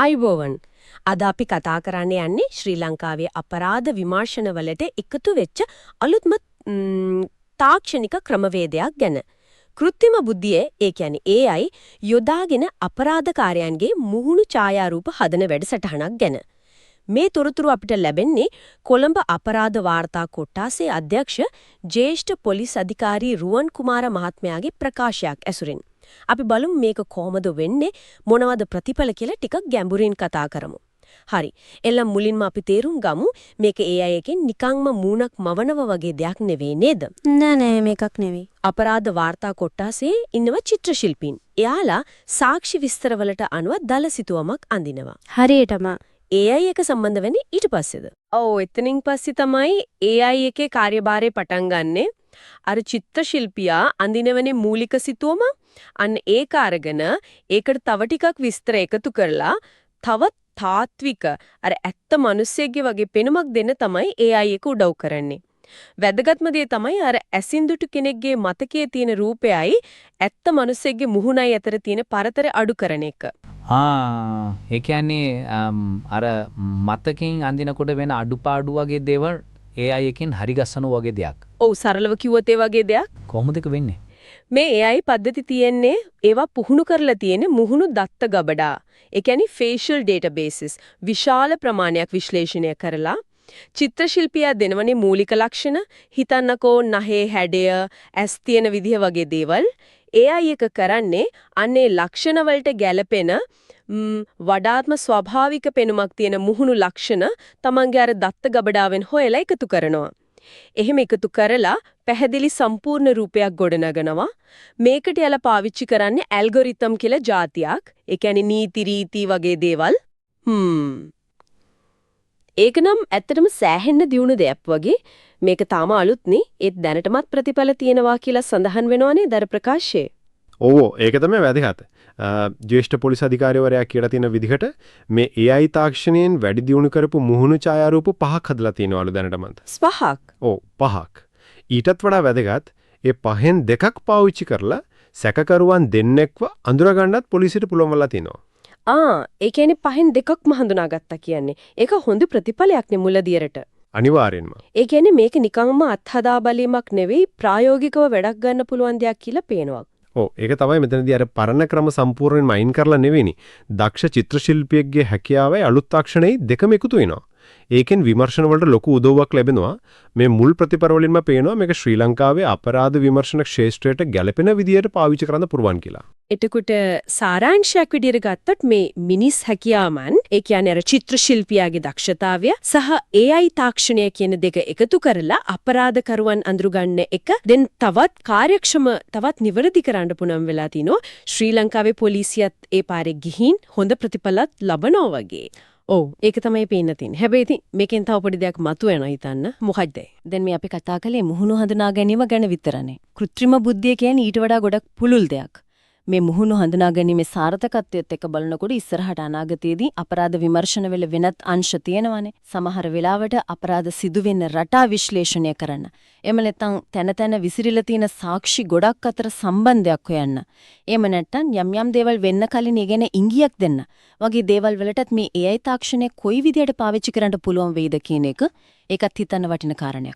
ආයුබෝවන්. අද අපි කතා කරන්න යන්නේ ශ්‍රී ලංකාවේ අපරාධ විමර්ශනවලට එකතු වෙච්ච අලුත්ම තාක්ෂණික ක්‍රමවේදයක් ගැන. කෘත්‍රිම බුද්ධිය, ඒ කියන්නේ AI යොදාගෙන අපරාධකාරයන්ගේ මුහුණු ඡායාරූප හදන වැඩසටහනක් ගැන. මේ තොරතුරු අපිට ලැබෙන්නේ කොළඹ අපරාධ වාර්තා කොට්ටාසේ අධ්‍යක්ෂ ජ්‍යෙෂ්ඨ පොලිස් අධිකාරී රුවන් කුමාර මහත්මයාගේ ප්‍රකාශයක් ඇසුරින්. අපි බලමු මේක කොහොමද වෙන්නේ, මොනවද ප්‍රතිඵල කියලා ටිකක් ගැඹුරින් කතා කරමු. හරි. එළම් මුලින්ම අපි තේරුම් ගමු මේක AI එකෙන් නිකන්ම මූණක් මවනව වගේ දෙයක් නෙවෙයි නේද? නෑ මේකක් නෙවෙයි. අපරාධ වාර්තා කොට්ටාසේ ඉන්නව චිත්‍රශිල්පීන්. එයාලා සාක්ෂි විස්තරවලට අනුව දල සිතුවමක් අඳිනවා. හරියටම AI එක සම්බන්ධ වෙන්නේ ඊට පස්සේද? ඔව්, එතනින් පස්සේ තමයි AI එකේ කාර්යභාරය පටන් ගන්නෙ. අර චිත්‍රශිල්පියා අඳිනවනේ මූලික සිතුවම. අන්න ඒක අරගෙන ඒකට තව ටිකක් විස්තර එකතු කරලා තවත් තාත්වික අර ඇත්ත මිනිස්සෙක්ගේ වගේ පෙනුමක් දෙන්න තමයි AI එක උදව් කරන්නේ. වැදගත්ම දේ තමයි අර ඇසින්දුටු කෙනෙක්ගේ මතකයේ තියෙන රූපයයි ඇත්ත මිනිස්සෙක්ගේ මුහුණයි අතර තියෙන පරතර අඩු කරන එක. ඒ කියන්නේ අර මතකෙන් අඳිනකොට වෙන අඩුපාඩු වගේ දේවල් AI එකෙන් හරි ගස්සනවා වගේ දෙයක්. ඔව්, සරලව කිව්වොත් ඒ වගේ දෙයක්. කොහොමද ඒක වෙන්නේ? මේ AI පද්ධති තියෙන්නේ ඒවා පුහුණු කරලා තියෙන මුහුණු දත්ත ගබඩා. ඒ කියන්නේ facial databases විශාල ප්‍රමාණයක් විශ්ලේෂණය කරලා චිත්‍රශිල්පියා දෙනවනේ මූලික ලක්ෂණ, හිතන්නකෝ නහේ හැඩය, ඇස් තියෙන විදිහ වගේ දේවල්. AI එක කරන්නේ අන්නේ ලක්ෂණ වලට ගැළපෙන වඩාත්ම ස්වාභාවික පෙනුමක් තියෙන මුහුණු ලක්ෂණ තමන්ගේ අර දත්ත ගබඩාවෙන් හොයලා එකතු කරනවා. එහෙම එකතු කරලා පැහැදිලි සම්පූර්ණ රූපයක් ගොඩනගනවා. මේකට යලා පාවිච්චි කරන්නේ ඇල්ගොරිතම් කියලා જાතියක්. ඒ කියන්නේ නීති රීති වගේ දේවල්. ඒක නම් ඇත්තටම සෑහෙන්න දියුණු දෙයක් වගේ. මේක තාම අලුත්නේ. ඒත් දැනටමත් ප්‍රතිඵල තියෙනවා කියලා සඳහන් වෙනවනේ දර ප්‍රකාශයේ. ඔව්, ඒක තමයි වැදගත්. ජ්‍යෙෂ්ඨ පොලිස් අධිකාරිවරයා කියලා තියෙන විදිහට මේ AI තාක්ෂණයෙන් වැඩි දියුණු කරපු මුහුණු ඡායාරූප 5ක් හදලා තියෙනවලු දැනටමත්. 5ක්? ඔව්, 5ක්. ඊටත් වඩා වැදගත් ඒ 5න් 2ක් පාවිච්චි කරලා සැකකරුවන් දෙන්නෙක්ව අඳුරගන්නත් පොලිසියට පුළුවන් වෙලා තිනවා. ඒ කියන්නේ 5න් 2ක්ම හඳුනාගත්තා කියන්නේ. ඒක හොඳ ප්‍රතිඵලයක් නේ මුලදියරට. අනිවාර්යෙන්ම. ඒ කියන්නේ මේක නිකම්ම අත්හදා බැලීමක් නෙවෙයි, ප්‍රායෝගිකව වැඩක් ගන්න පුළුවන් දෙයක් කියලා පේනවා. ඔව්, ඒක තමයි මෙතනදී අර පරණ ක්‍රම සම්පූර්ණයෙන්ම අයින් කරලා නෙවෙයිනි. දක්ෂ චිත්‍රශිල්පියෙක්ගේ හැකියාවයි අලුත් තාක්ෂණයයි දෙකම එකතු වෙනවා. ඒකෙන් විමර්ශන වලට ලොකු උදව්වක් ලැබෙනවා. මේ මුල් ප්‍රතිපර වලින්ම පේනවා මේක ශ්‍රී ලංකාවේ අපරාධ විමර්ශන ක්ෂේත්‍රයට ගැළපෙන විදියට පාවිච්චි කරන්න පුරුවන් කියලා. එතකොට සාරාංශයක් විදියට ගත්තොත් මේ මිනිස් හැකියාවන්, ඒ කියන්නේ අර චිත්‍රශිල්පියාගේ දක්ෂතාවය සහ AI තාක්ෂණය කියන දෙක එකතු කරලා අපරාධකරුවන් අඳුරගන්න එක දැන් තවත් කාර්යක්ෂම, තවත් නිවැරදි කරන්න පුනම් වෙලා තිනෝ. ශ්‍රී ලංකාවේ පොලිසියත් ඒ පාරේ ගිහින් හොඳ ප්‍රතිඵලත් ලබනවා වගේ. ඔව්, ඒක තමයි පේන්න තියෙන්නේ. හැබැයි ඉතින් මේකෙන් තව පොඩි දෙයක් මතුවෙනවා හිතන්න. මොකක්ද? දැන් මේ අපි කතා කළේ මුහුණු හඳුනා ගැනීම ගැන විතරනේ. කෘත්‍රිම බුද්ධිය කියන්නේ ඊට වඩා ගොඩක් පුළුල් දෙයක්. මේ මුහුණු හඳුනා ගැනීමේ සාර්ථකත්වයත් එක්ක බලනකොට ඉස්සරහට අනාගතයේදී අපරාධ විමර්ශන වල වෙනත් අංශ තියෙනවානේ. සමහර වෙලාවට අපරාධ සිදුවෙන රටා විශ්ලේෂණය කරන්න. එහෙම නැත්නම් තැන තැන විසිරිලා තියෙන සාක්ෂි ගොඩක් අතර සම්බන්ධයක් හොයන්න. එහෙම නැත්නම් යම් දේවල් වෙන්න කලින් ඉගෙන ඉංගියක් දෙන්න. වගේ දේවල් වලටත් මේ AI තාක්ෂණය කොයි විදියට පාවිච්චි කරන්න පුළුවන් වෙයිද කියන එක ඒකත් හිතන්න වටින කාරණයක්.